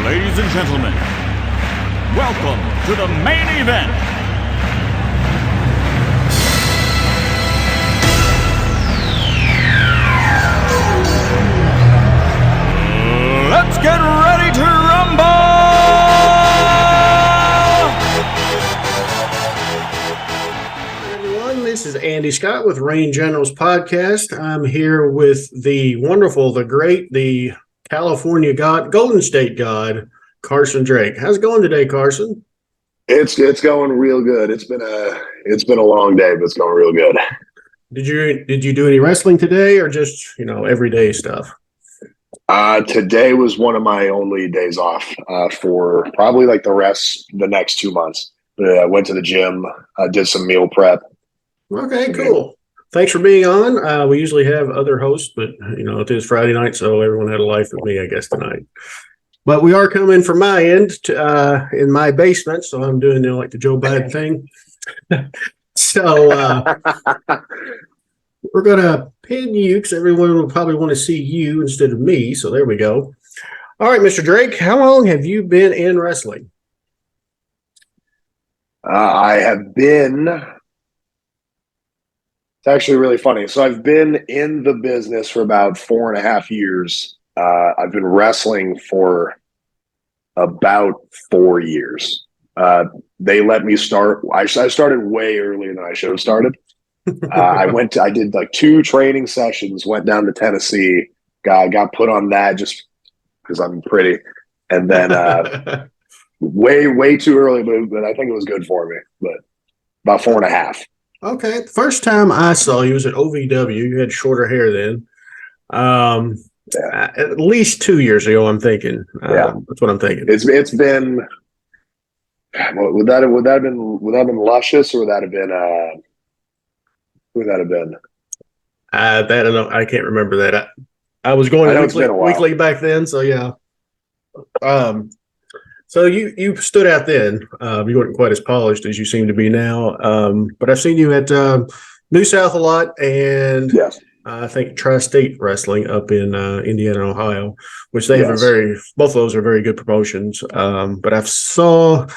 Ladies and gentlemen, welcome to the main event. Let's get ready to rumble! Hi everyone, this is Andy Scott with Reign Generals Podcast. I'm here with the wonderful, the great, the California God, Golden State God, Carson Drake. How's it going today, Carson? It's going real good. It's been a long day, but it's going real good. Did you do any wrestling today, or just everyday stuff? Today was one of my only days off for probably like the next 2 months. I went to the gym, did some meal prep. Okay, cool. Thanks for being on. We usually have other hosts, but it is Friday night, so everyone had a life with me, I guess, tonight. But we are coming from my end in my basement, so I'm doing like the Joe Biden thing. So we're gonna pin you because everyone will probably want to see you instead of me. So there we go. All right, Mr. Drake, how long have you been in wrestling? I have been. It's actually really funny. So I've been in the business for about 4.5 years. I've been wrestling for about 4 years. They let me start. I started way earlier than I should have started. I did like 2 training sessions, went down to Tennessee, got put on that just because I'm pretty. And then way too early, but I think it was good for me. But about 4.5. Okay. The first time I saw you was at OVW. You had shorter hair then. At least 2 years ago, I'm thinking. That's what I'm thinking. It's been. Would that have been Luscious, or would that have been? Would that have been? I don't know. I can't remember that. I was going weekly back then, so yeah. So you stood out then. You weren't quite as polished as you seem to be now. But I've seen you at New South a lot, and yes. I think Tri-State Wrestling up in Indiana and Ohio, which they have both of those are very good promotions. But I've saw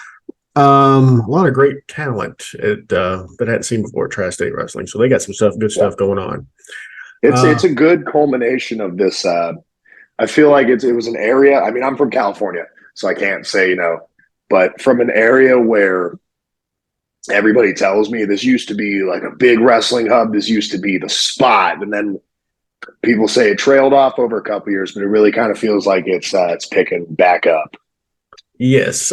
a lot of great talent that I hadn't seen before at Tri-State Wrestling. So they got some good stuff going on. It's a good culmination of this. I feel like it was an area. I mean, I'm from California, so I can't say, but from an area where everybody tells me this used to be like a big wrestling hub. This used to be the spot. And then people say it trailed off over a couple of years, but it really kind of feels like it's picking back up. Yes.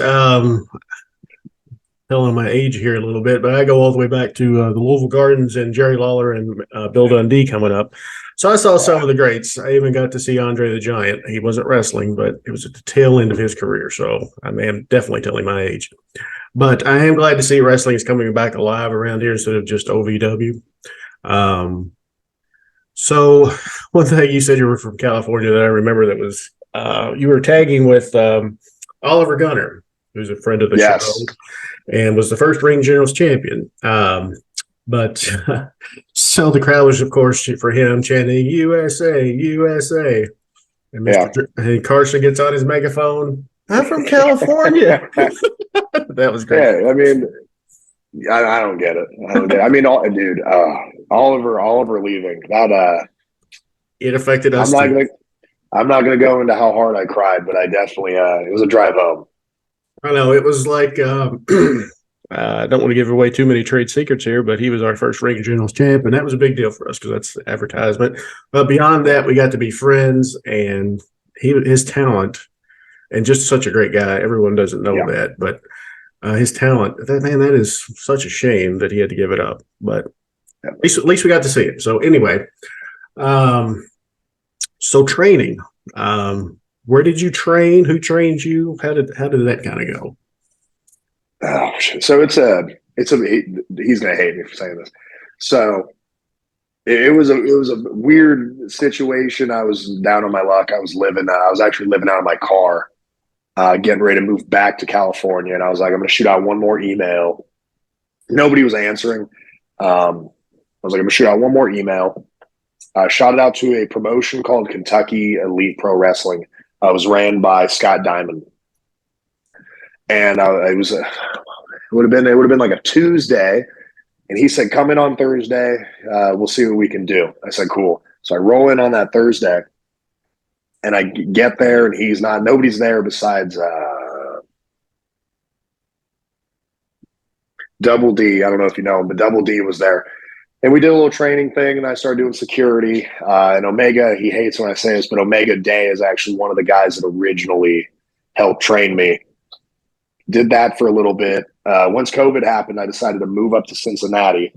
Telling my age here a little bit, but I go all the way back to the Louisville Gardens and Jerry Lawler and Bill Dundee coming up. So I saw some of the greats. I even got to see Andre the Giant. He wasn't wrestling, but it was at the tail end of his career. So I am definitely telling my age. But I am glad to see wrestling is coming back alive around here instead of just OVW. So one thing you said you were from California that I remember that was you were tagging with Oliver Gunner, who's a friend of the show, and was the first Reign Generals champion. But so the crowd was, of course, for him chanting USA, USA. And and Carson gets on his megaphone. I'm from California. That was great. Yeah, I mean, I don't get it. I mean, dude, Oliver leaving that. It affected us. I'm not gonna go into how hard I cried, but I definitely it was a drive home. I know it was like I don't want to give away too many trade secrets here, but he was our first Reign Generals champ, and that was a big deal for us because that's the advertisement. But beyond that, we got to be friends, and his talent, and just such a great guy. Everyone doesn't know that, but his talent, that is such a shame that he had to give it up. But at least we got to see it. So anyway, so training. Where did you train? Who trained you? How did that kind of go? Oh, so he's gonna hate me for saying this. So it was a weird situation. I was down on my luck. I was actually living out of my car, getting ready to move back to California, and I was like, I'm gonna shoot out one more email. Nobody was answering. I was like, I'm gonna shoot out one more email. I shot it out to a promotion called Kentucky Elite Pro Wrestling. It was ran by Scott Diamond. and it would have been like a Tuesday, and he said, "Come in on Thursday. We'll see what we can do." I said, "Cool." So I roll in on that Thursday, and I get there, and nobody's there besides Double D. I don't know if you know him, but Double D was there. And we did a little training thing, and I started doing security. And Omega, he hates when I say this, but Omega Day is actually one of the guys that originally helped train me. Did that for a little bit. Once COVID happened, I decided to move up to Cincinnati.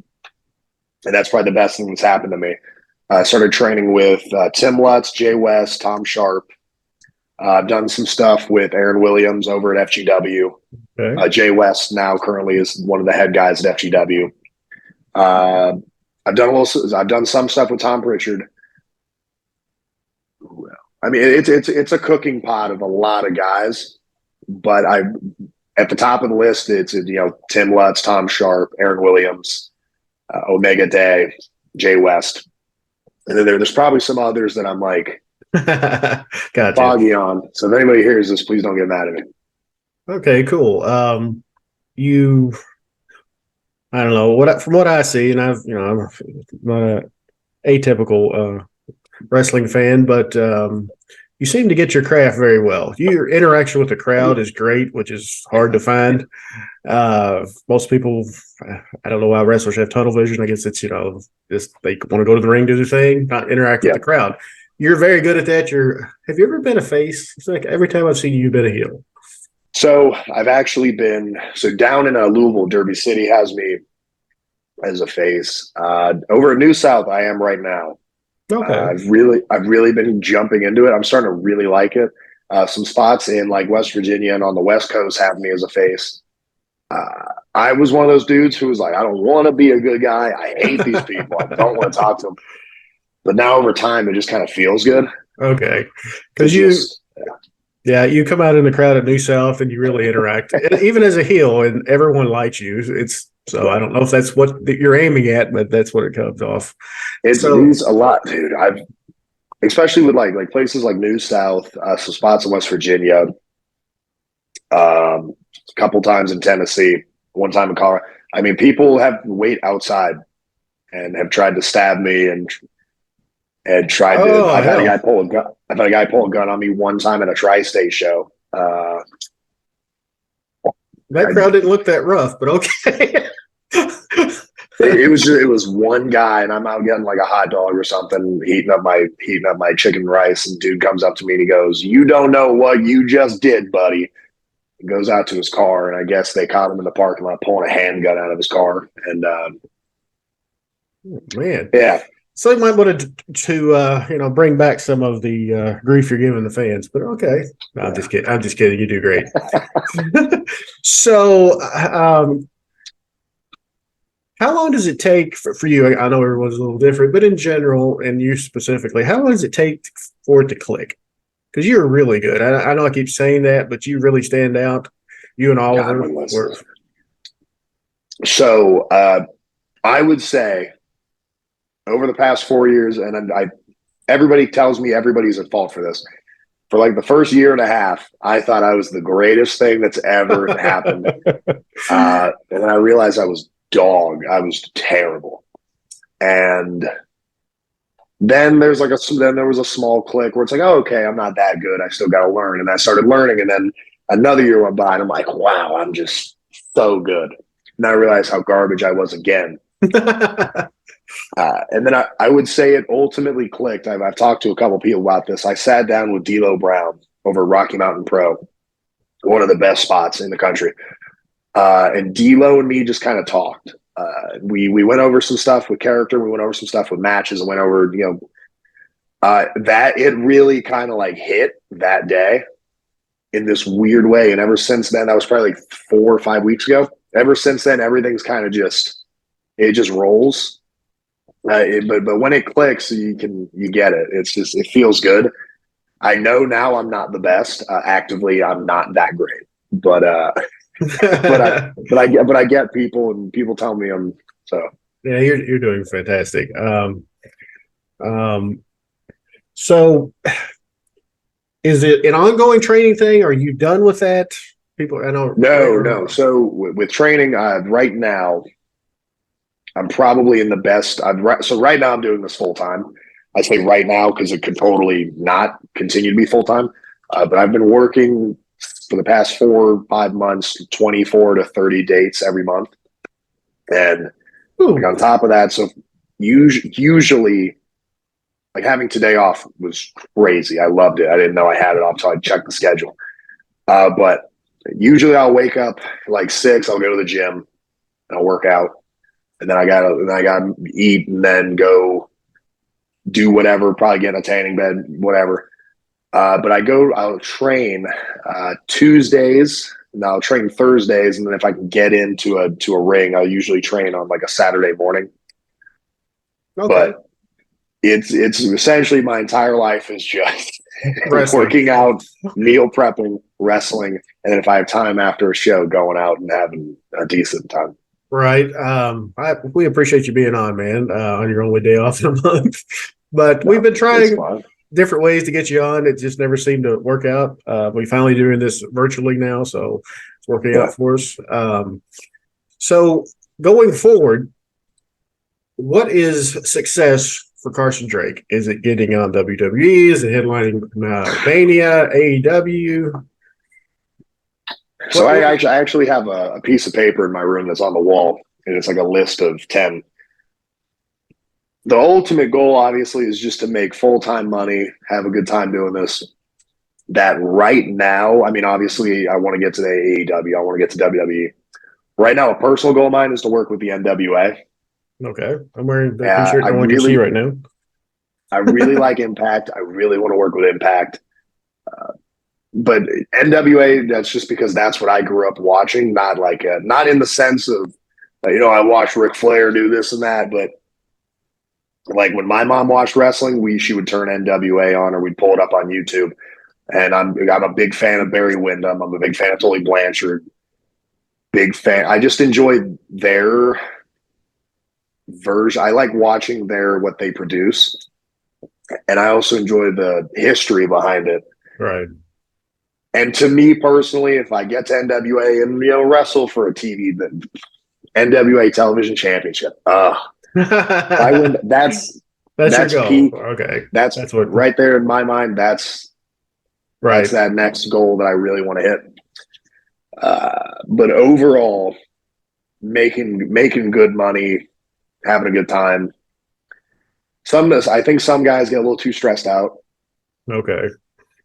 And that's probably the best thing that's happened to me. I started training with Tim Lutz, Jay West, Tom Sharp. I've done some stuff with Aaron Williams over at FGW. Okay. Jay West now currently is one of the head guys at FGW. I've done some stuff with Tom Pritchard. I mean, it's a cooking pot of a lot of guys, but at the top of the list, it's Tim Lutz, Tom Sharp, Aaron Williams, Omega Day, Jay West, and then there's probably some others that I'm like gotcha. Foggy on. So if anybody hears this, please don't get mad at me. Okay, cool. I don't know from what I see, and I'm not an atypical wrestling fan, but you seem to get your craft very well. Your interaction with the crowd is great, which is hard to find. Most people, I don't know why wrestlers have tunnel vision. I guess it's just they want to go to the ring, do their thing, not interact with the crowd. You're very good at that. Have you ever been a face? It's like every time I've seen you, you've been a heel. So I've actually been down in Louisville. Derby City has me as a face. Over at New South, I am right now. Okay. I've really been jumping into it. I'm starting to really like it. Some spots in like West Virginia and on the West Coast have me as a face. I was one of those dudes who was like, I don't want to be a good guy. I hate these people. I don't want to talk to them. But now over time, it just kind of feels good. Okay, because you come out in the crowd at New South and you really interact, even as a heel, and everyone likes you. So I don't know if that's what you're aiming at, but that's what it comes off. It's a lot, dude. Especially with like places like New South, some spots in West Virginia, a couple times in Tennessee, one time in Colorado. I mean, people have wait outside and have tried to stab me and tried to. I've had a guy pull a gun. I've had a guy pull a gun on me one time at a tri-state show. That crowd didn't look that rough, but okay. it was one guy, and I'm out getting like a hot dog or something, heating up my chicken rice, and dude comes up to me and he goes, "You don't know what you just did, buddy." He goes out to his car, and I guess they caught him in the parking lot pulling a handgun out of his car. And man, yeah. So you might want to bring back some of the grief you're giving the fans, but okay. No, I'm just kidding. I'm just kidding. You do great. So, how long does it take for you? I know everyone's a little different, but in general, and you specifically, how long does it take for it to click? Because you're really good. I know I keep saying that, but you really stand out. You and Oliver were. So, I would say, over the past 4 years, and everybody tells me everybody's at fault for this. For like the first year and a half, I thought I was the greatest thing that's ever happened. And then I realized I was dog. I was terrible. And then there was a small click where it's like, oh, okay, I'm not that good. I still got to learn. And I started learning. And then another year went by, and I'm like, wow, I'm just so good. And I realized how garbage I was again. And then I would say it ultimately clicked. I've talked to a couple people about this. I sat down with D'Lo Brown over Rocky Mountain Pro, one of the best spots in the country. And D'Lo and me just kind of talked. We went over some stuff with character. We went over some stuff with matches and went over, that it really kind of like hit that day in this weird way. And ever since then, that was probably like 4 or 5 weeks ago. Ever since then, everything's kind of just rolls. But when it clicks, you get it. It feels good. I know now I'm not the best. Actively, I'm not that great. But I get people, and people tell me I'm so. Yeah, you're doing fantastic. So is it an ongoing training thing? Are you done with that? People, I know. No. So with training, right now, I'm probably in the best. So right now I'm doing this full time. I say right now because it could totally not continue to be full time. But I've been working for the past 4 or 5 months, 24 to 30 dates every month. And like on top of that, so usually like having today off was crazy. I loved it. I didn't know I had it off until I checked the schedule. But usually I'll wake up like 6, I'll go to the gym, and I'll work out. And then I gotta eat and then go do whatever, probably get in a tanning bed, whatever. But I'll train Tuesdays, and I'll train Thursdays, and then if I can get into a ring, I'll usually train on like a Saturday morning. Okay. But it's essentially my entire life is just working out, meal prepping, wrestling, and then if I have time after a show, going out and having a decent time. Right. We appreciate you being on, man, on your only day off in a month. But we've been trying different ways to get you on. It just never seemed to work out. We finally doing this virtually now, so it's working out for us. So going forward, what is success for Carson Drake? Is it getting on WWE? Is it headlining Mania, AEW? So I actually have a piece of paper in my room that's on the wall, and it's like a list of 10. The ultimate goal, obviously, is just to make full-time money, have a good time doing this. That right now, I mean, obviously, I want to get to the AEW. I want to get to WWE. Right now, a personal goal of mine is to work with the NWA. Okay. I'm wearing the t-shirt no one can see right now. I really like Impact. I really want to work with Impact. But NWA, that's just because that's what I grew up watching. Not not in the sense of, I watched Ric Flair do this and that, but like when my mom watched wrestling, she would turn NWA on, or we'd pull it up on YouTube. And I'm a big fan of Barry Windham. I'm a big fan of Tully Blanchard. Big fan. I just enjoyed their version. I like watching what they produce, and I also enjoy the history behind it. Right. And to me personally, if I get to NWA and wrestle for a TV, the NWA Television Championship, I win. That's your goal. Peak. Okay, that's what right there in my mind. That's that next goal that I really want to hit. But overall, making good money, having a good time. I think some guys get a little too stressed out. Okay.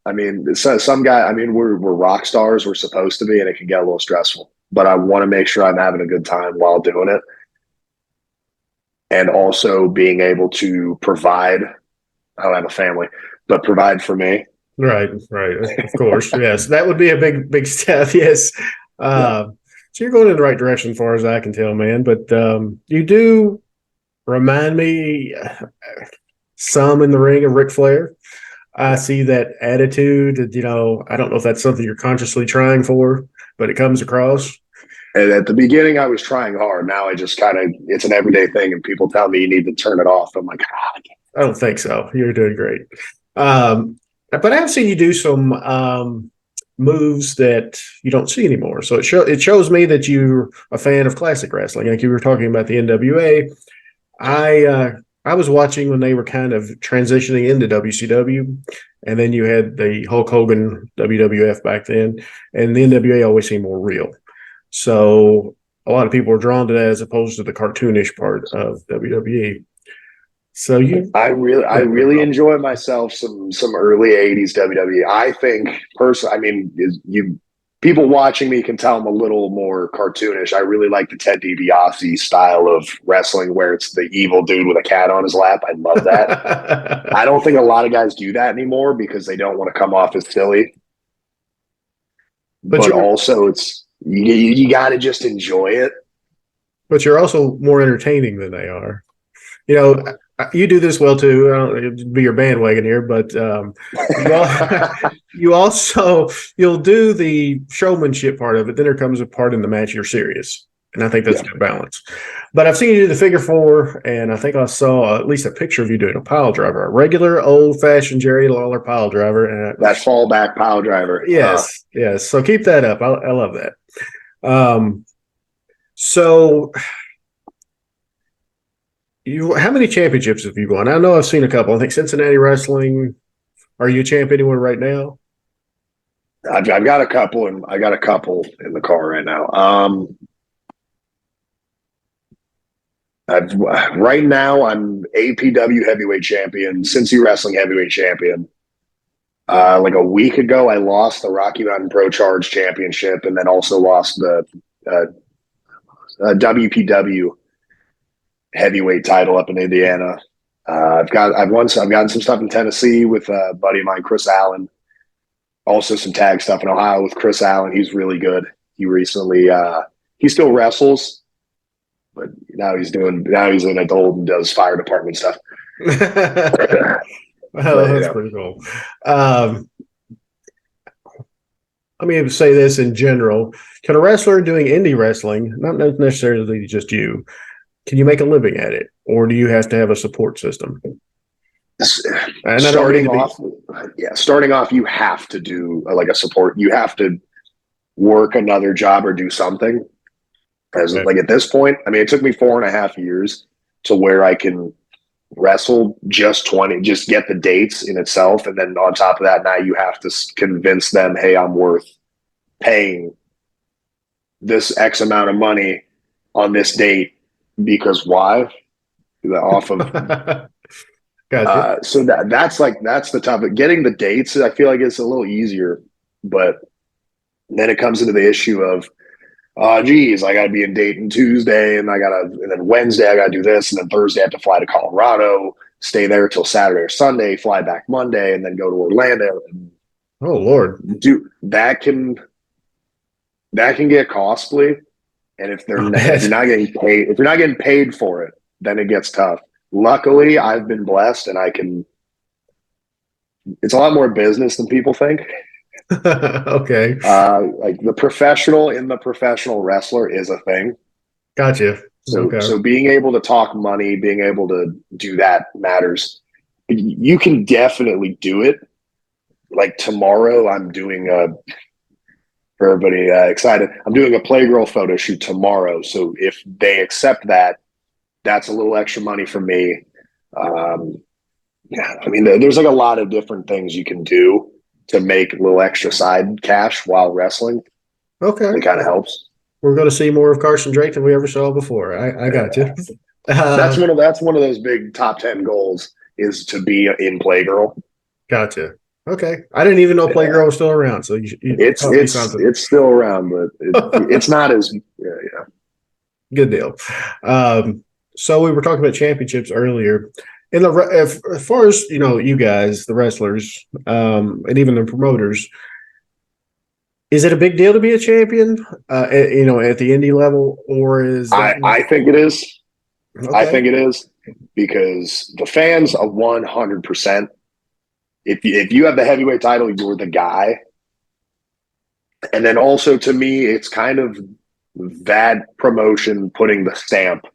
I mean, some guy. I mean, we're rock stars. We're supposed to be, and it can get a little stressful. But I want to make sure I'm having a good time while doing it, and also being able to provide. I don't have a family, but provide for me. Right. Of course, yes, that would be a big step. Yes. So you're going in the right direction, as far as I can tell, man. But you do remind me some in the ring of Ric Flair. I see that attitude. I don't know if that's something you're consciously trying for, but it comes across. And at the beginning, I was trying hard. Now I just it's an everyday thing, and people tell me you need to turn it off. I'm like, I don't think so. You're doing great. But I've seen you do some moves that you don't see anymore. So it shows me that you're a fan of classic wrestling. Like you were talking about the NWA. I was watching when they were kind of transitioning into WCW, and then you had the Hulk Hogan WWF back then, and the NWA always seemed more real. So a lot of people are drawn to that as opposed to the cartoonish part of WWE. So I really enjoy myself some early '80s WWE. I think personally, I mean, people watching me can tell I'm a little more cartoonish. I really like the Ted DiBiase style of wrestling, where it's the evil dude with a cat on his lap. I love that. I don't think a lot of guys do that anymore because they don't want to come off as silly. But also, it's you got to just enjoy it. But you're also more entertaining than they are. You do this well too. I don't be your bandwagon here, but you'll do the showmanship part of it. Then there comes a part in the match you're serious. And I think that's a good balance. But I've seen you do the figure four, and I think I saw at least a picture of you doing a pile driver, a regular old-fashioned Jerry Lawler pile driver. And that fallback pile driver. Yes, yes. So keep that up. I love that. So how many championships have you won? I know I've seen a couple. I think Cincinnati Wrestling. Are you a champ anywhere right now? I've got a couple, and I got a couple in the car right now. Right now, I'm APW heavyweight champion, Cincy Wrestling heavyweight champion. Like a week ago, I lost the Rocky Mountain Pro Charge Championship, and then also lost the WPW heavyweight title up in Indiana. I've gotten some stuff in Tennessee with a buddy of mine, Chris Allen. Also some tag stuff in Ohio with Chris Allen. He's really good. He recently he still wrestles, but now he's an adult and does fire department stuff. Oh, that's pretty cool. Let me say this in general. Can a wrestler doing indie wrestling, not necessarily just you, can you make a living at it? Or do you have to have a support system? Starting off, you have to do like a support. You have to work another job or do something. Like at this point, I mean, it took me 4.5 years to where I can wrestle just get the dates in itself. And then on top of that, now you have to convince them, hey, I'm worth paying this X amount of money on this date because why? Off of Gotcha. So that's the topic. Getting the dates, I feel like it's a little easier, but then it comes into the issue of, geez, I got to be in Dayton Tuesday, and then Wednesday I got to do this, and then Thursday I have to fly to Colorado, stay there till Saturday or Sunday, fly back Monday, and then go to Orlando. Oh Lord, that can get costly, and if you're not getting paid for it, then it gets tough. Luckily, I've been blessed, and it's a lot more business than people think. Okay. Like the professional wrestler is a thing. Gotcha. So being able to talk money, being able to do that matters. You can definitely do it. Like tomorrow, I'm doing for everybody excited, I'm doing a Playgirl photo shoot tomorrow. So if they accept that, that's a little extra money for me. Yeah, I mean, there's like a lot of different things you can do to make a little extra side cash while wrestling. Okay. It kind of helps. We're going to see more of Carson Drake than we ever saw before. I got you. That's one of those big top 10 goals is to be in Playgirl. Gotcha. Okay. I didn't even know Playgirl was still around. So it's still around, but it's not as good deal. So we were talking about championships earlier. As far as you guys, the wrestlers, and even the promoters, is it a big deal to be a champion? At the indie level, or is I think it is. Okay. I think it is because the fans are 100%. If you have the heavyweight title, you're the guy. And then also to me, it's kind of that promotion putting the stamp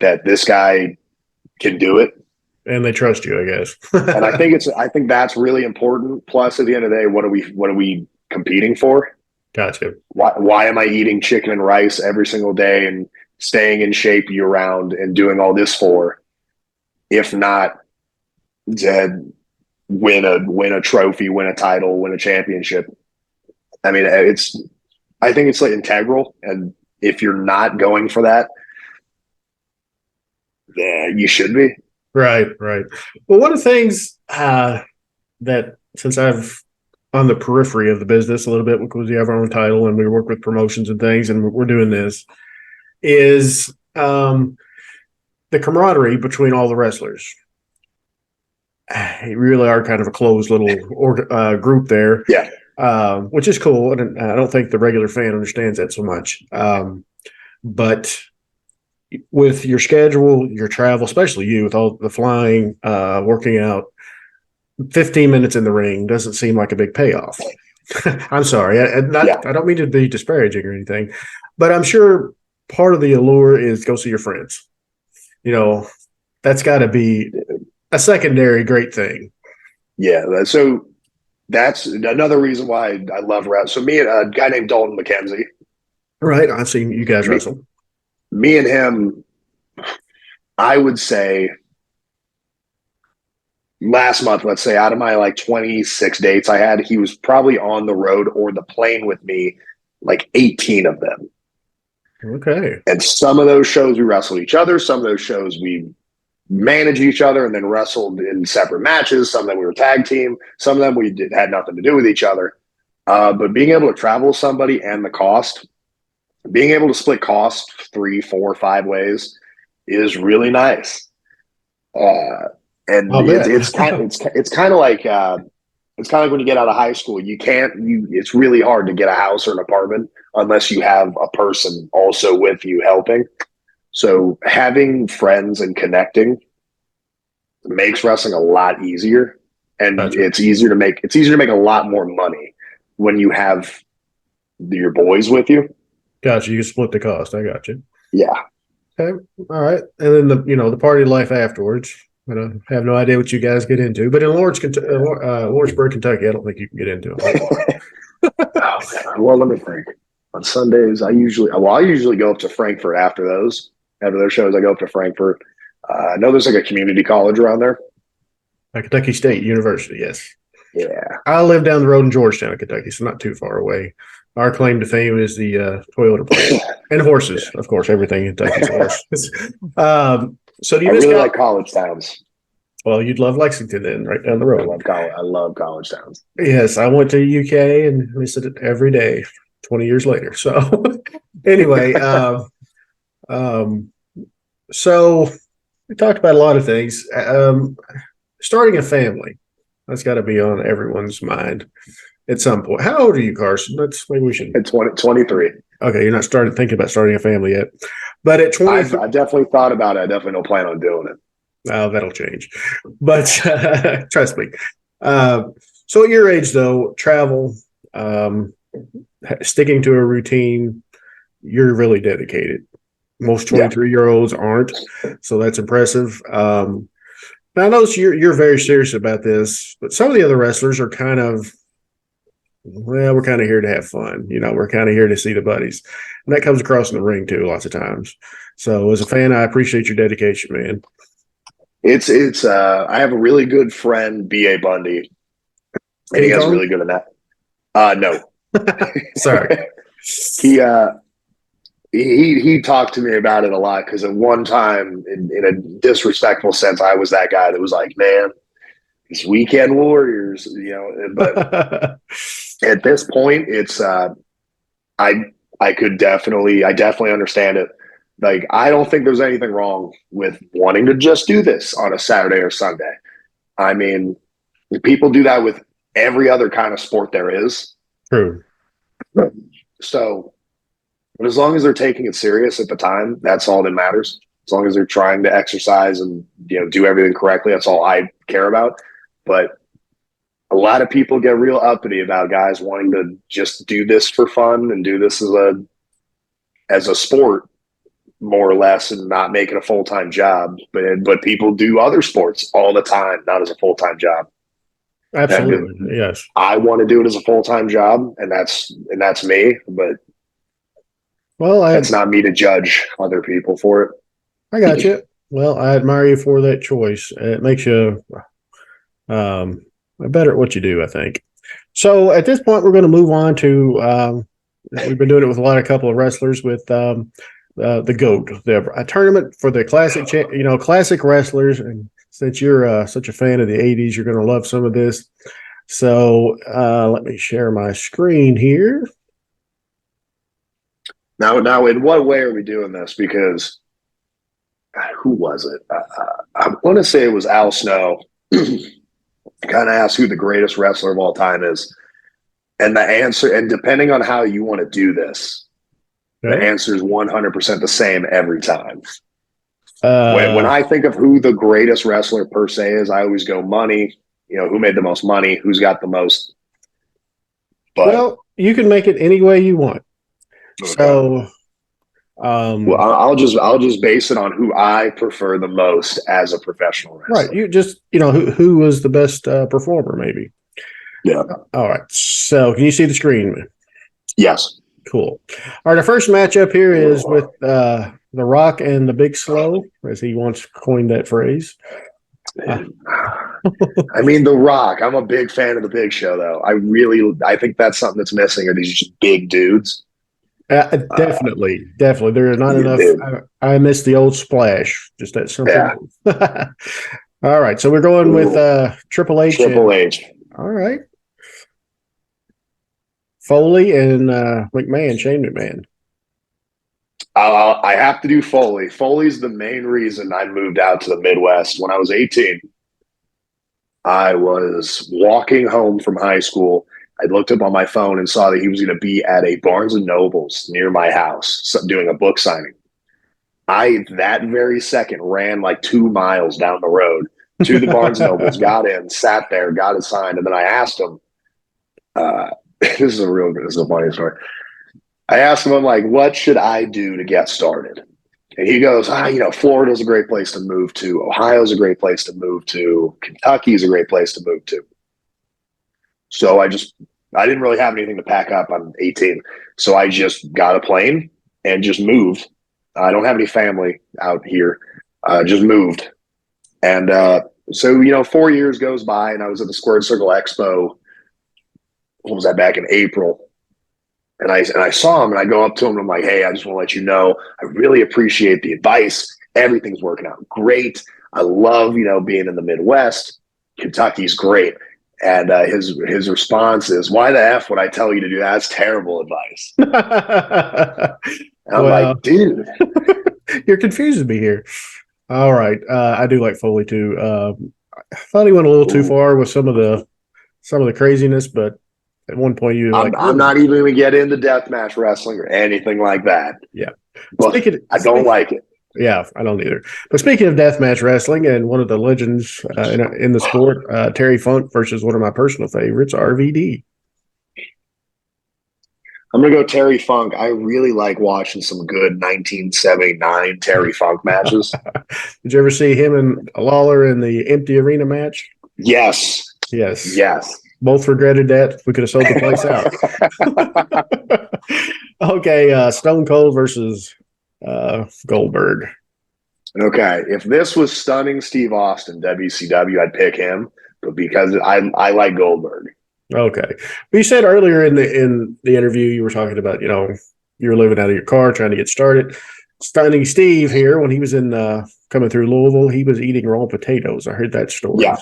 that this guy can do it. And they trust you, I guess. And I think that's really important. Plus, at the end of the day, what are we competing for? Gotcha. Why am I eating chicken and rice every single day and staying in shape year round and doing all this for? If not to win a trophy, win a title, win a championship. I mean, I think it's like integral. And if you're not going for that, you should be. Right. Well, one of the things that since I've on the periphery of the business a little bit because we have our own title and we work with promotions and things and we're doing this is the camaraderie between all the wrestlers. You really are kind of a closed little group there. Yeah. Which is cool. And I don't think the regular fan understands that so much. But with your schedule, your travel, especially you with all the flying, working out, 15 minutes in the ring doesn't seem like a big payoff. I'm sorry. I don't mean to be disparaging or anything, but I'm sure part of the allure is go see your friends. That's got to be a secondary great thing. Yeah. So that's another reason why I love wrestling. So me and a guy named Dalton McKenzie. Right. I've seen you guys wrestle. Me and him, I would say last month, let's say out of my like 26 dates I had, he was probably on the road or the plane with me, like 18 of them. Okay. And some of those shows we wrestled each other. Some of those shows we managed each other and then wrestled in separate matches. Some of them we were tag team. Some of them we had nothing to do with each other. But being able to travel with somebody and the cost, being able to split cost 3, 4, 5 ways is really nice. And it's kind of like when you get out of high school. It's really hard to get a house or an apartment unless you have a person also with you helping. So having friends and connecting makes wrestling a lot easier, and it's easier to make a lot more money when you have your boys with you. Gotcha. You can split the cost. I got you. Yeah. Okay. All right. And then the party life afterwards. I have no idea what you guys get into, but in Lawrenceburg, Kentucky, I don't think you can get into it. Well, let me think. On Sundays, I usually go up to Frankfurt after those shows. I go up to Frankfurt. I know there's like a community college around there. Kentucky State University, yes. Yeah. I live down the road in Georgetown, Kentucky, so not too far away. Our claim to fame is the Toyota plant and horses, of course. Everything in Kentucky is horses. So do you like college towns? Well, you'd love Lexington then, right down the road. I love college towns. Yes, I went to UK and visited every day 20 years later. So anyway, so we talked about a lot of things. Starting a family, that's got to be on everyone's mind at some point. How old are you, Carson? Maybe we should. At 23. Okay, you're not thinking about starting a family yet. But at 23. I definitely thought about it. I definitely don't plan on doing it. Oh, that'll change. But trust me. So at your age, though, travel, sticking to a routine, you're really dedicated. Most 23-year-olds aren't, so that's impressive. Now, I notice you're very serious about this, but some of the other wrestlers are kind of, we're kind of here to have fun. We're kind of here to see the buddies. And that comes across in the ring, too, lots of times. So as a fan, I appreciate your dedication, man. I have a really good friend, B.A. Bundy, and he has really good at that. No. Sorry. He talked to me about it a lot because at one time, in a disrespectful sense, I was that guy that was like, man, these weekend warriors, but at this point, it's I definitely understand it. Like, I don't think there's anything wrong with wanting to just do this on a Saturday or Sunday. I mean, people do that with every other kind of sport there is. True. So, but as long as they're taking it serious at the time, that's all that matters. As long as they're trying to exercise and do everything correctly, that's all I care about. But a lot of people get real uppity about guys wanting to just do this for fun and do this as a sport, more or less, and not make it a full-time job. But people do other sports all the time, not as a full-time job. Absolutely. Yes. I want to do it as a full-time job, and that's me, but it's not me to judge other people for it. I got you. Well, I admire you for that choice. It makes you better at what you do, I think. So at this point, we're going to move on to we've been doing it with a couple of wrestlers with the GOAT, a tournament for the classic wrestlers. And since you're such a fan of the 80s, you're going to love some of this. So let me share my screen here. Now, in what way are we doing this? Because who was it? I want to say it was Al Snow. Kind of asked who the greatest wrestler of all time is. And the answer, and depending on how you want to do this, the answer is 100% the same every time. When I think of who the greatest wrestler per se is, I always go money. Who made the most money? Who's got the most? But you can make it any way you want. Okay. So Well, I'll just base it on who I prefer the most as a professional wrestler. Right. You just, who was the best performer, maybe. Yeah. All right. So can you see the screen? Yes. Cool. All right. Our first matchup here is with The Rock and the Big Slow, as he once coined that phrase. I mean, The Rock. I'm a big fan of the Big Show, though. I think that's something that's missing. Are these just big dudes? Definitely. There are not enough. I miss the old splash. Just that simple. Yeah. All right. So we're going with Triple H. Triple H. All right. Foley and McMahon, Shane McMahon. I have to do Foley. Foley's the main reason I moved out to the Midwest. When I was 18, I was walking home from high school. I looked up on my phone and saw that he was going to be at a Barnes & Noble's near my house doing a book signing. I, that very second, ran like 2 miles down the road to the Barnes & Noble's, got in, sat there, got it signed, and then I asked him, this is a funny story. I asked him, I'm like, what should I do to get started? And he goes, Florida's a great place to move to. Ohio's a great place to move to. Kentucky's a great place to move to. So I didn't really have anything to pack up. I'm 18. So I just got a plane and just moved. I don't have any family out here. Just moved. And so 4 years goes by and I was at the Squared Circle Expo. What was that, back in April? And I saw him and I go up to him and I'm like, hey, I just want to let you know, I really appreciate the advice. Everything's working out great. I love, being in the Midwest. Kentucky's great. And his response is, why the F would I tell you to do that? That's terrible advice. And I'm like, dude. You're confusing me here. All right. I do like Foley too. I thought he went a little too far with some of the craziness, but at one point you were I'm not even going to get into deathmatch wrestling or anything like that. Yeah. But I don't like it. Yeah, I don't either. But speaking of deathmatch wrestling and one of the legends in the sport, Terry Funk versus one of my personal favorites, RVD. I'm going to go Terry Funk. I really like watching some good 1979 Terry Funk matches. Did you ever see him and Lawler in the empty arena match? Yes. Both regretted that. We could have sold the place out. Okay, Stone Cold versus Goldberg. Okay, if this was Stunning Steve Austin, WCW, I'd pick him, but because I like Goldberg. Okay, you said earlier in the interview you were talking about you were living out of your car trying to get started. Stunning Steve here, when he was coming through Louisville, he was eating raw potatoes. I heard that story. Yeah.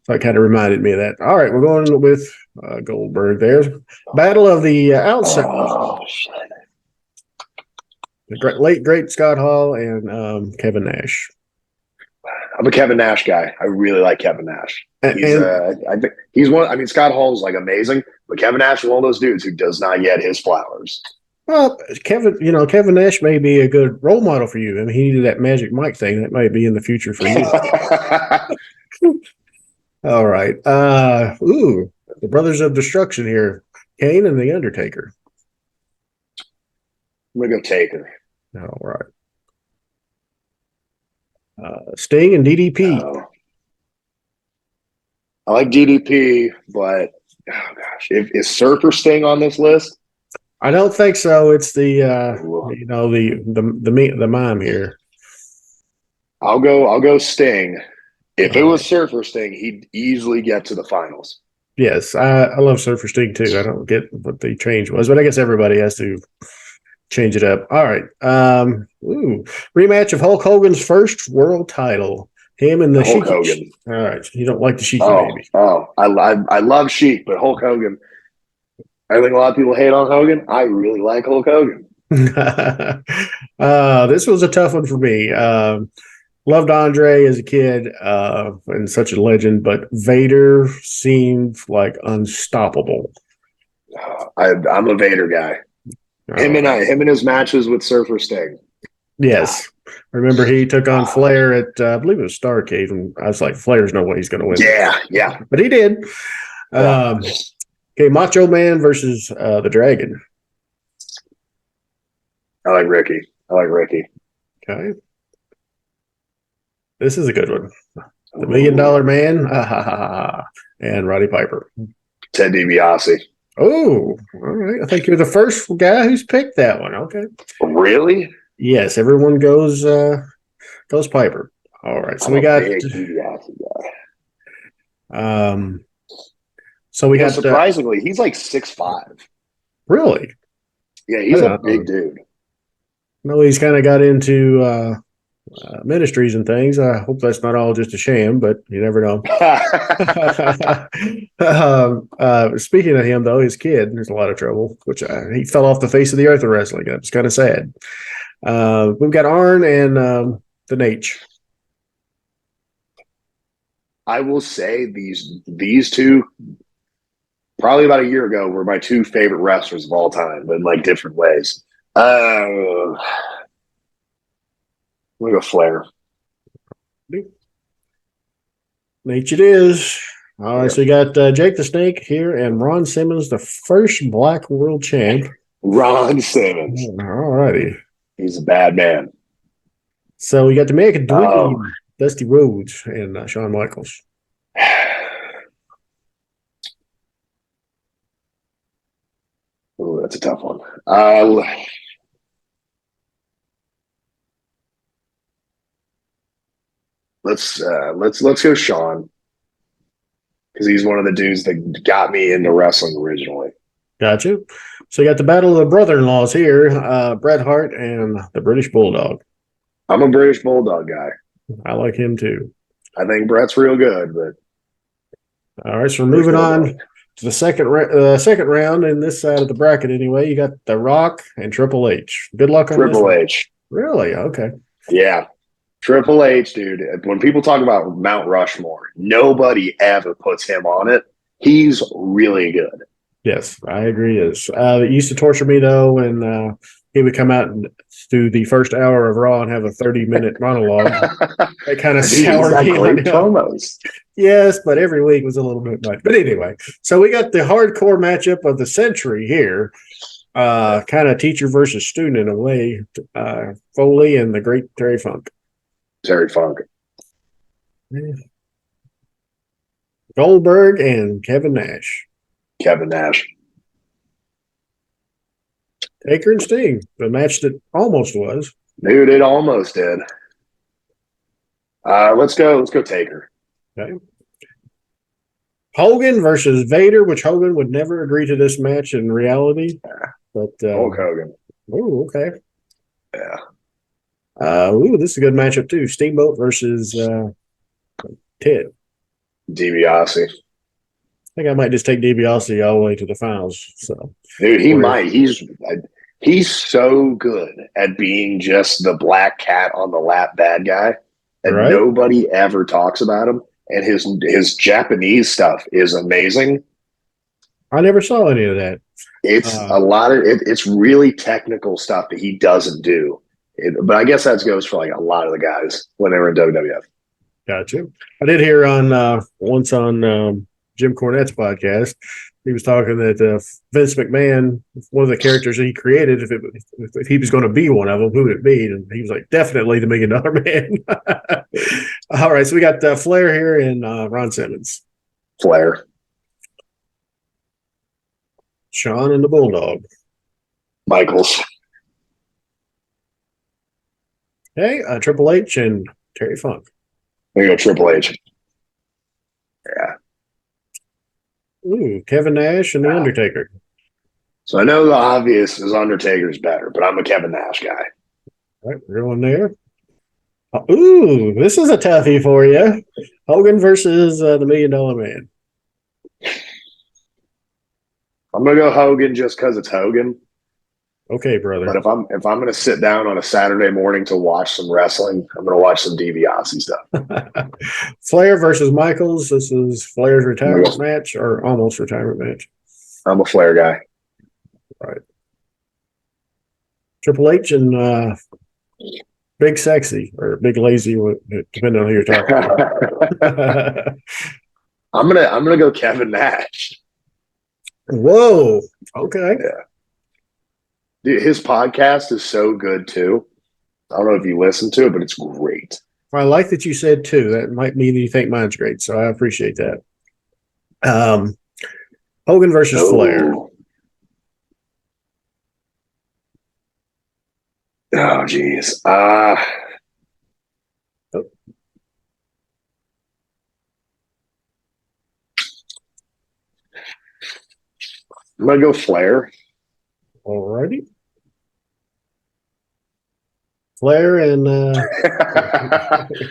So it kind of reminded me of that. All right, we're going with Goldberg there. Battle of the Outsiders. Oh, shit. The late, great Scott Hall and Kevin Nash. I'm a Kevin Nash guy. I really like Kevin Nash. I think he's one. I mean, Scott Hall's like amazing, but Kevin Nash is one of those dudes who does not get his flowers. Well, Kevin Nash may be a good role model for you. I mean, he did that Magic Mike thing. That might be in the future for you. All right. The Brothers of Destruction here. Kane and The Undertaker. I'm going to go Taker. All right. Sting and DDP. I like DDP, but oh gosh, is Surfer Sting on this list? I don't think so. It's the the mime here. I'll go Sting. If it was Surfer Sting, he'd easily get to the finals. Yes, I love Surfer Sting too. I don't get what the change was, but I guess everybody has to change it up. All right. Rematch of Hulk Hogan's first world title. Him and the Hulk Sheik. Hogan. All right. You don't like the Sheik, baby. I love Sheik, but Hulk Hogan. I think a lot of people hate on Hogan. I really like Hulk Hogan. This was a tough one for me. Loved Andre as a kid and such a legend, but Vader seemed like unstoppable. I'm a Vader guy. Him and his matches with Surfer Sting. Yes. Remember he took on Flair at, I believe it was Starrcade, and I was like, Flair's no way he's going to win. Yeah. But he did. Okay, Macho Man versus the Dragon. I like Ricky. I like Ricky. Okay. This is a good one. The $1 Million Man, and Roddy Piper. Ted DiBiase. Oh, all right. I think you're the first guy who's picked that one. Okay. Really? Yes, everyone goes Piper. All right. So I'm we a got big DiBiase guy. So we got surprisingly, he's like 6'5". Really? Yeah, he's a big dude. No, he's kind of got into ministries and things. I hope that's not all just a sham, but you never know. Speaking of him, though, his kid, there's a lot of trouble, which he fell off the face of the earth in wrestling. It's kind of sad. We've got Arn and the Nate. I will say these two, probably about a year ago, were my two favorite wrestlers of all time, but in like different ways. I'm gonna go Flair. Nate it is. All right, so you got Jake the Snake here and Ron Simmons, the first Black World Champ. Ron Simmons. All righty. He's a bad man. So we got the American Dream, Dusty Rhodes, and Shawn Michaels. Oh, that's a tough one. Let's go Shawn, because he's one of the dudes that got me into wrestling originally. Gotcha. So you got the battle of the brother-in-laws here, Bret Hart and the British Bulldog. I'm a British Bulldog guy. I like him too. I think Bret's real good, but all right. So we're moving on to the second round in this side of the bracket. Anyway, you got The Rock and Triple H. Good luck on Triple H. Really? Okay. Yeah. Triple H, dude. When people talk about Mount Rushmore, nobody ever puts him on it. He's really good. Yes, I agree. It used to torture me though when he would come out and do the first hour of Raw and have a 30-minute monologue. That kind of soured me. Great promos. Yes, but every week was a little bit much. But anyway, so we got the hardcore matchup of the century here. Kind of teacher versus student in a way. Foley and the great Terry Funk. Terry Funk. Goldberg and Kevin Nash. Kevin Nash. Taker and Sting, the match that almost was. Dude, it almost did. Let's go Taker. Okay. Hogan versus Vader, which Hogan would never agree to this match in reality. But Hulk Hogan. Oh, okay. Yeah. This is a good matchup too. Steamboat versus Ted. DiBiase. I think I might just take DiBiase all the way to the finals. So, dude, he might. He's so good at being just the black cat on the lap bad guy, and nobody ever talks about him. And his Japanese stuff is amazing. I never saw any of that. It's a lot of it. It's really technical stuff that he doesn't do. But I guess that goes for like a lot of the guys when they were in WWF. Gotcha. I did hear on once on Jim Cornette's podcast, he was talking that Vince McMahon, one of the characters that he created, if he was going to be one of them, who would it be? And he was like, definitely the $1 Million Man. All right, so we got Flair here and Ron Simmons. Flair. Shawn and the Bulldog. Michaels. Hey, Triple H and Terry Funk. There you go, Triple H. Yeah. Ooh, Kevin Nash and The Undertaker. So I know the obvious is Undertaker's better, but I'm a Kevin Nash guy. All right, we're going there. Ooh, this is a toughie for you. Hogan versus the $1 Million Man. I'm gonna go Hogan just because it's Hogan. Okay, brother. But if I'm gonna sit down on a Saturday morning to watch some wrestling, I'm gonna watch some DiBiase stuff. Flair versus Michaels. This is Flair's retirement match or almost retirement match. I'm a Flair guy. Right. Triple H and Big Sexy or Big Lazy, depending on who you're talking about. I'm gonna go Kevin Nash. Whoa. Okay. Yeah. Dude, his podcast is so good too. I don't know if you listen to it, but it's great. I like that you said 2. That might mean that you think mine's great, so I appreciate that. Hogan versus Flair. Oh, geez. I'm going to go Flair. All righty. Flair and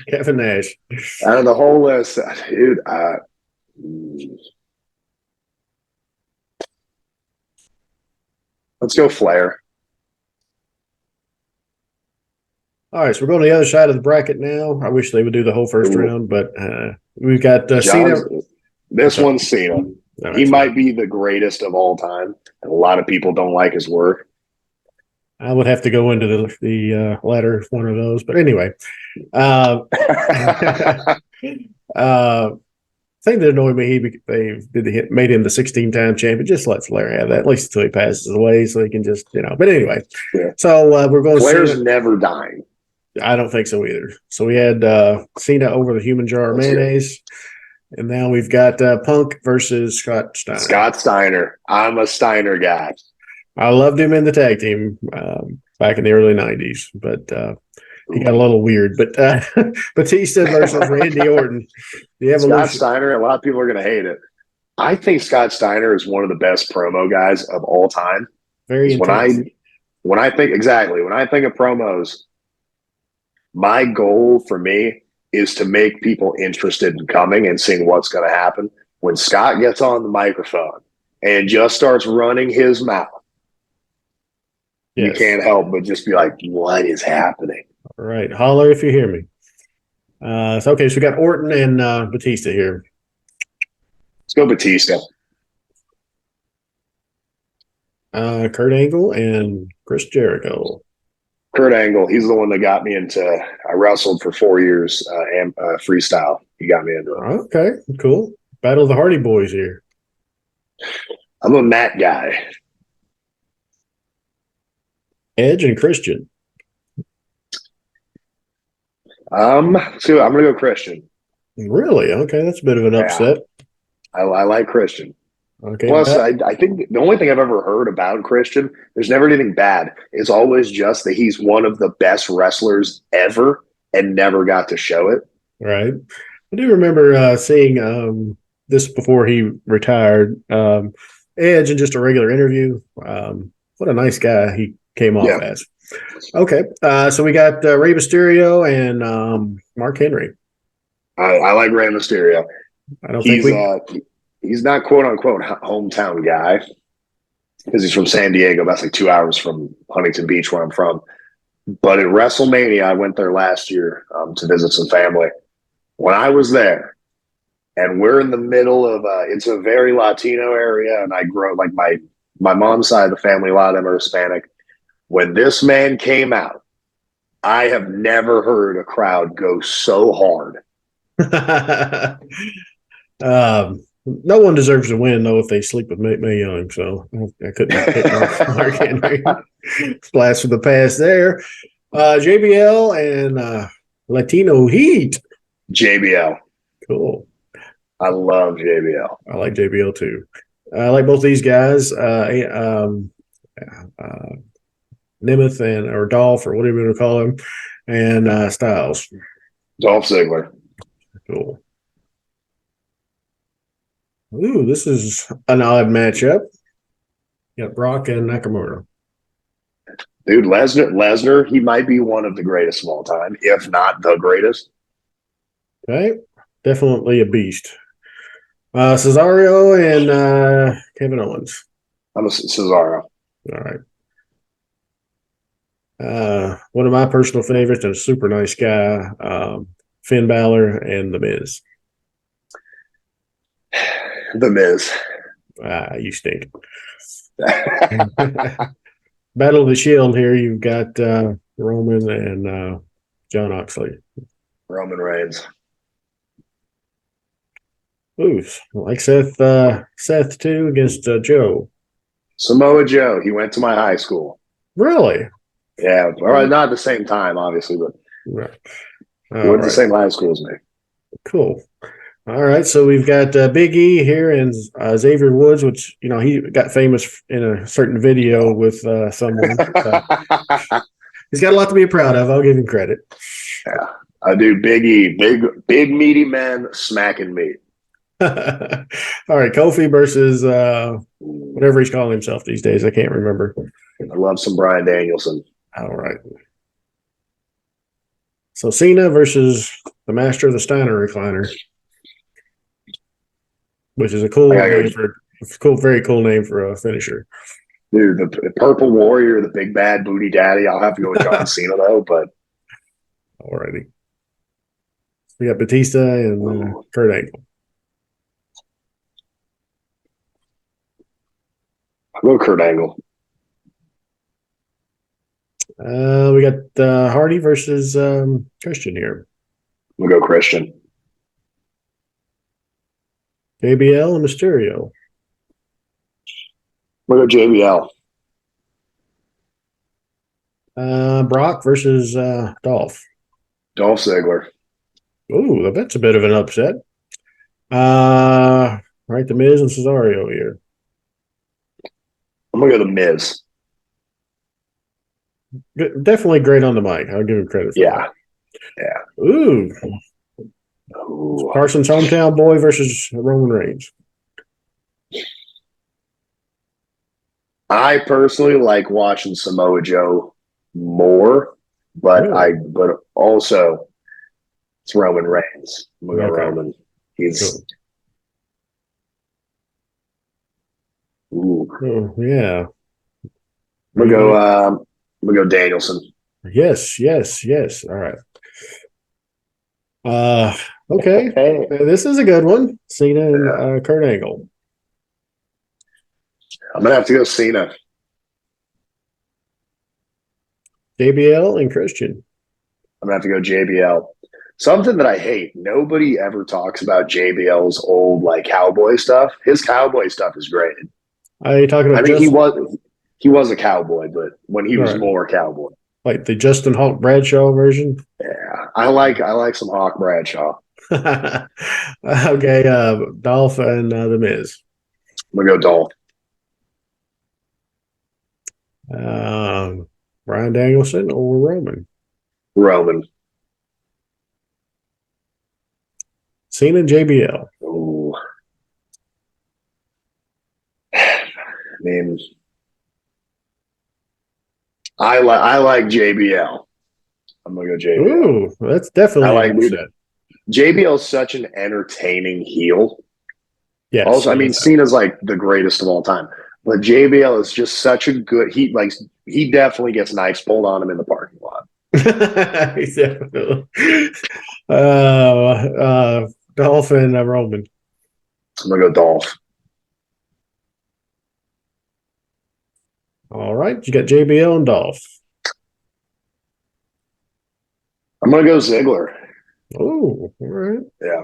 Kevin Nash. Out of the whole list, dude, let's go Flair. All right, so we're going to the other side of the bracket now. I wish they would do the whole first round, but we've got Cena. This one's Cena. Right, he might be the greatest of all time, and a lot of people don't like his work. I would have to go into the latter one of those, but anyway, thing that annoyed me, they made him the 16-time champion. Just let Flair have that, at least until he passes away, so he can just, But anyway, so we're going. Flair's never dying. I don't think so either. So we had Cena over the human jar of mayonnaise. And now we've got Punk versus Scott Steiner. Scott Steiner. I'm a Steiner guy. I loved him in the tag team back in the early 90s, but he got a little weird. But Batista versus Randy Orton. The evolution. Scott Steiner, a lot of people are going to hate it. I think Scott Steiner is one of the best promo guys of all time. Very intense. When I think of promos, my goal for me is to make people interested in coming and seeing what's going to happen. When Scott gets on the microphone and just starts running his mouth, you can't help but just be like, what is happening? All right. Holler if you hear me. So we got Orton and Batista here. Let's go Batista. Kurt Angle and Chris Jericho. Kurt Angle, he's the one that got me into. I wrestled for 4 years, freestyle. He got me into it. Okay, cool. Battle of the Hardy Boys here. I'm a Matt guy. Edge and Christian. So I'm gonna go Christian. Really? Okay, that's a bit of an upset. I like Christian. Okay. Plus, I think the only thing I've ever heard about Christian, there's never anything bad. It's always just that he's one of the best wrestlers ever and never got to show it. Right. I do remember seeing this before he retired. Edge in just a regular interview. What a nice guy he came off as. Okay. So we got Rey Mysterio and Mark Henry. I like Rey Mysterio. I don't think he's not quote unquote hometown guy because he's from San Diego. That's like 2 hours from Huntington Beach, where I'm from. But at WrestleMania, I went there last year to visit some family. When I was there, and we're in the middle of it's a very Latino area, and I grew up like my mom's side of the family, a lot of them are Hispanic. When this man came out, I have never heard a crowd go so hard. No one deserves to win, though, if they sleep with Mae Young. So I couldn't pick Mark Henry. Blast from the past there. JBL and Latino Heat. JBL. Cool. I love JBL. I like JBL too. I like both these guys. Nemeth or Dolph or whatever you want to call him, and Styles. Dolph Ziggler. Cool. Ooh, this is an odd matchup. You got Brock and Nakamura. Dude, Lesnar, he might be one of the greatest of all time, if not the greatest. Okay. Definitely a beast. Cesaro and Kevin Owens. I'm a Cesaro. All right. One of my personal favorites and a super nice guy, Finn Balor and The Miz. The Miz. You stink. Battle of the Shield here. You've got Roman and John Oxley. Roman Reigns. Ooh, like Seth too against Joe. Samoa Joe. He went to my high school. Really? Yeah, all right, not at the same time, obviously, but Right. he All went to the right. same high school as me. Cool. All right, so we've got Big E here and Xavier Woods, which he got famous in a certain video with someone. So he's got a lot to be proud of. I'll give him credit. Yeah, I do. Big E, big meaty man smacking meat. All right, Kofi versus whatever he's calling himself these days. I can't remember. I love some Bryan Danielson. All right. So Cena versus the master of the Steiner recliner, which is a cool name very cool name for a finisher. Dude, the Purple Warrior, the big bad booty daddy. I'll have to go with John Cena though, but alrighty. We got Batista and Kurt Angle. I'll go Kurt Angle. We got Hardy versus Christian here. We'll go Christian. JBL and Mysterio. We'll go JBL. Brock versus Dolph. Dolph Ziggler. Ooh, that's a bit of an upset. Right, The Miz and Cesaro here. I'm gonna go The Miz. Definitely great on the mic. I'll give him credit for that. Yeah. Ooh. Ooh. Carson's hometown boy versus Roman Reigns. I personally like watching Samoa Joe more, but Really? also it's Roman Reigns. I'm gonna go Okay. Roman. He's cool. Oh, yeah. I'm gonna go Danielson. Yes. All right. Okay. This is a good one. Cena and Kurt Angle. I'm gonna have to go Cena. JBL and Christian. I'm gonna have to go JBL. Something that I hate. Nobody ever talks about JBL's old like cowboy stuff. His cowboy stuff is great. Are you talking about he was a cowboy, but when he was more cowboy. Like the Justin Hawk Bradshaw version? Yeah. I like some Hawk Bradshaw. Okay, Dolph and The Miz. I'm gonna go Dolph. Bryan Danielson or Roman? Roman. Cena and JBL. Ooh. I mean, I like JBL. I'm gonna go JBL. Ooh, that's definitely an upset. JBL is such an entertaining heel. Yes. Also, I mean, Cena's like the greatest of all time, but JBL is just such a good. He definitely gets knives pulled on him in the parking lot. Definitely. Dolph and Roman. I'm gonna go Dolph. All right, you got JBL and Dolph. I'm gonna go Ziggler. Oh, all right. Yeah.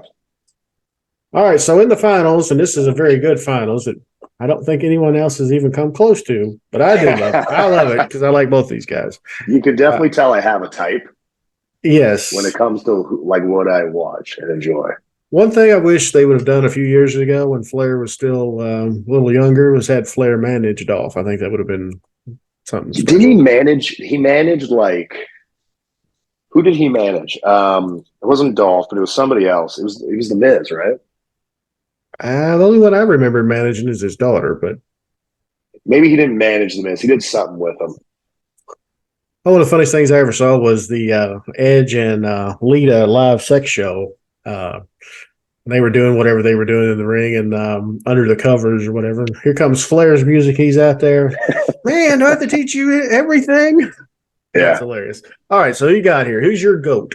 All right, so in the finals, and this is a very good finals that I don't think anyone else has even come close to, but I do love it. I love it because I like both these guys. You can definitely tell I have a type. Yes. When it comes to like what I watch and enjoy. One thing I wish they would have done a few years ago when Flair was still a little younger was had Flair manage Dolph. I think that would have been something special. Didn't he manage? He managed like who did he manage? It wasn't Dolph, but it was somebody else. It was the Miz, right? The only one I remember managing is his daughter, but maybe he didn't manage the Miz. He did something with him. One of the funniest things I ever saw was the Edge and Lita live sex show. They were doing whatever they were doing in the ring and under the covers or whatever. Here comes Flair's music. He's out there. Man, do I have to teach you everything? Yeah. That's hilarious. All right, so you got here. Who's your GOAT?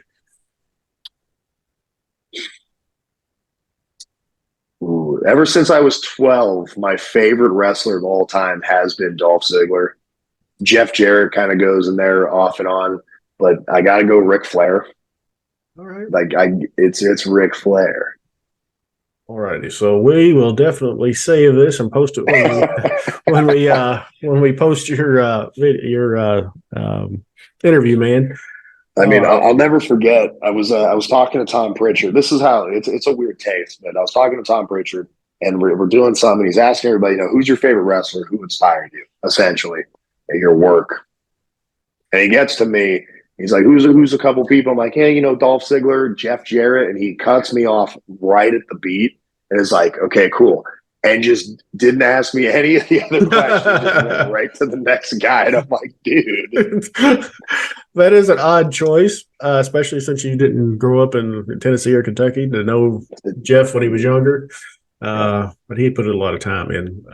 Ooh, ever since I was 12, my favorite wrestler of all time has been Dolph Ziggler. Jeff Jarrett kind of goes in there off and on, but I got to go Ric Flair. All right. Like it's Ric Flair. All righty. So we will definitely save this and post it when we post your interview, man. I mean, Uh, I'll never forget. I was talking to Tom Pritchard. This is how it's a weird taste, but I was talking to Tom Pritchard, and we're doing something. He's asking everybody, who's your favorite wrestler? Who inspired you, essentially, at your work? And he gets to me. He's like, who's a couple people? I'm like, hey, Dolph Ziggler, Jeff Jarrett, and he cuts me off right at the beat, and is like, okay, cool, and just didn't ask me any of the other questions. Just went right to the next guy, and I'm like, dude. That is an odd choice, especially since you didn't grow up in Tennessee or Kentucky to know Jeff when he was younger. But he put a lot of time in.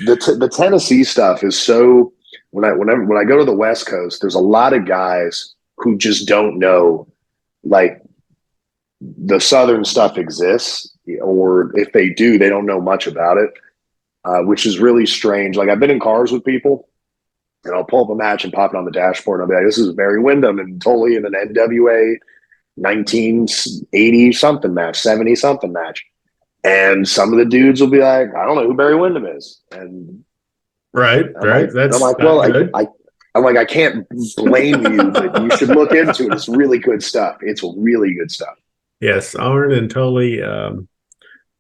The Tennessee stuff is so when I go to the West Coast, there's a lot of guys who just don't know like the Southern stuff exists, or if they do, they don't know much about it, which is really strange. Like I've been in cars with people, and I'll pull up a match and pop it on the dashboard, and I'll be like, "This is Barry Windham and totally in an NWA 1980 something match, 70 something match." And some of the dudes will be like, "I don't know who Barry Windham is," and Right. I'm That's like, not well, good. I'm like, I can't blame you, but you should look into it. It's really good stuff. It's really good stuff. Yes, Arn and Tully.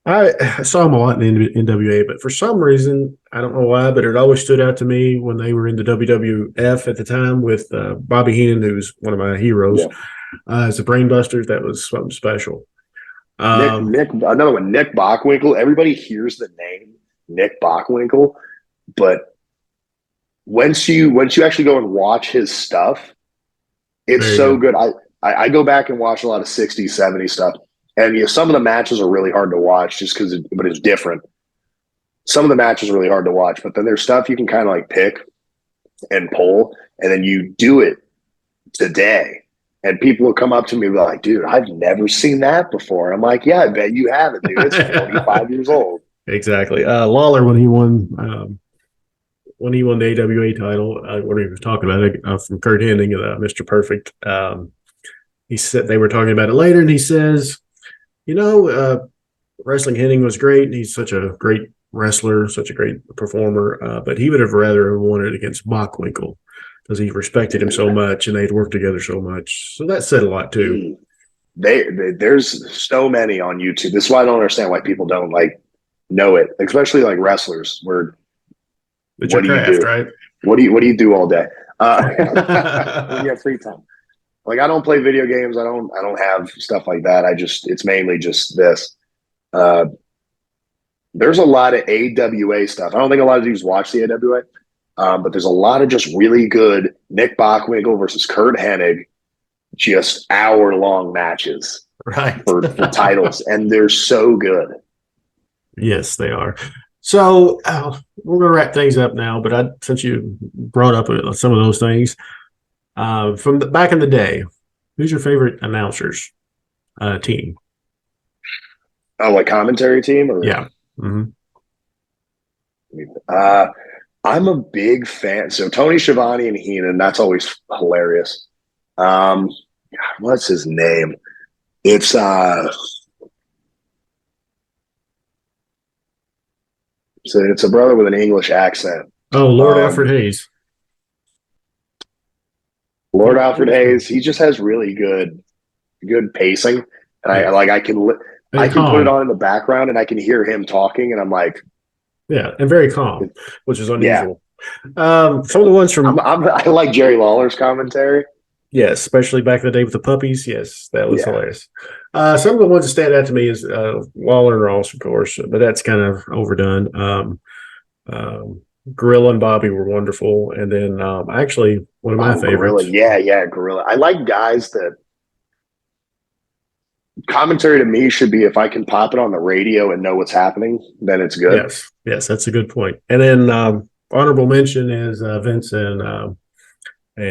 I saw them a lot in the NWA, but for some reason, I don't know why, but it always stood out to me when they were in the WWF at the time with Bobby Heenan, who's one of my heroes, Yeah. as the Brainbusters. That was something special. Nick, another one, Nick Bockwinkel. Everybody hears the name Nick Bockwinkel, but once you actually go and watch his stuff, it's so good. I go back and watch a lot of 60s, 70s stuff, and some of the matches are really hard to watch just because, but it's different. Some of the matches are really hard to watch, but then there's stuff you can kind of like pick and pull, and then you do it today. And people will come up to me and be like, dude, I've never seen that before. I'm like, yeah, I bet you haven't, dude. It's 45 years old. Exactly. Lawler, when he won the AWA title, when he was talking about it from Kurt Hennig, Mr. Perfect, he said they were talking about it later, and he says, wrestling Hennig was great, and he's such a great wrestler, such a great performer, but he would have rather won it against Bockwinkel because he respected him so much, and they'd worked together so much. So that said a lot too. There's so many on YouTube. This is why I don't understand why people don't know it, especially like wrestlers. It's your craft, right? What do you do all day when you have free time? Like I don't play video games. I don't have stuff like that. It's mainly just this. There's a lot of AWA stuff. I don't think a lot of dudes watch the AWA, but there's a lot of just really good Nick Bockwinkel versus Kurt Hennig, just hour-long matches, right, for titles, and they're so good. Yes, they are. So we're going to wrap things up now, but since you brought up some of those things from back in the day, who's your favorite announcers team? Oh, like commentary team? Or? Yeah. Mm-hmm. I'm a big fan. So Tony Schiavone and Heenan, that's always hilarious. What's his name? It's it's a brother with an English accent. Oh, Lord Alfred Hayes. Lord Alfred Hayes. He just has really good pacing, and I can put it on in the background, and I can hear him talking, and I'm like, yeah, and very calm, which is unusual. Yeah. Some of the ones from I like Jerry Lawler's commentary. Yes, especially back in the day with the puppies. Yes, that was hilarious. Some of the ones that stand out to me is Lawler and Ross, of course, but that's kind of overdone. Gorilla and Bobby were wonderful, and then actually one of my favorites. Gorilla. Gorilla. I like guys that commentary to me should be if I can pop it on the radio and know what's happening, then it's good. Yes, that's a good point. And then honorable mention is Vince and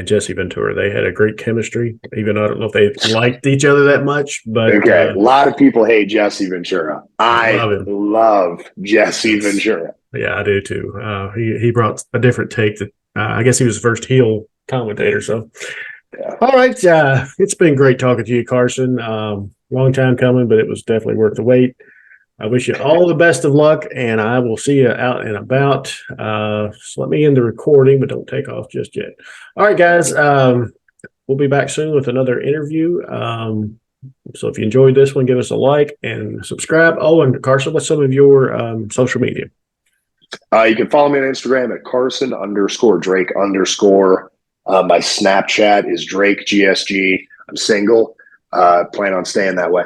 Jesse Ventura. They had a great chemistry, even though I don't know if they liked each other that much. But okay, a lot of people hate Jesse Ventura. I love Jesse Ventura. Yeah, I do too. He brought a different take that I guess he was the first heel commentator. So, all right, it's been great talking to you, Carson. Long time coming, but it was definitely worth the wait. I wish you all the best of luck, and I will see you out and about. So let me end the recording, but don't take off just yet. All right, guys. We'll be back soon with another interview. So if you enjoyed this one, give us a like and subscribe. Oh, and Carson, what's some of your social media? You can follow me on Instagram at Carson_Drake_. My Snapchat is Drake GSG. I'm single. Plan on staying that way.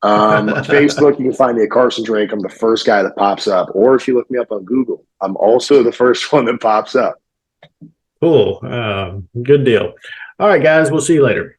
Facebook, you can find me at Carson Drake. I'm the first guy that pops up. Or if you look me up on Google, I'm also the first one that pops up. Cool. Good deal. All right, guys. We'll see you later.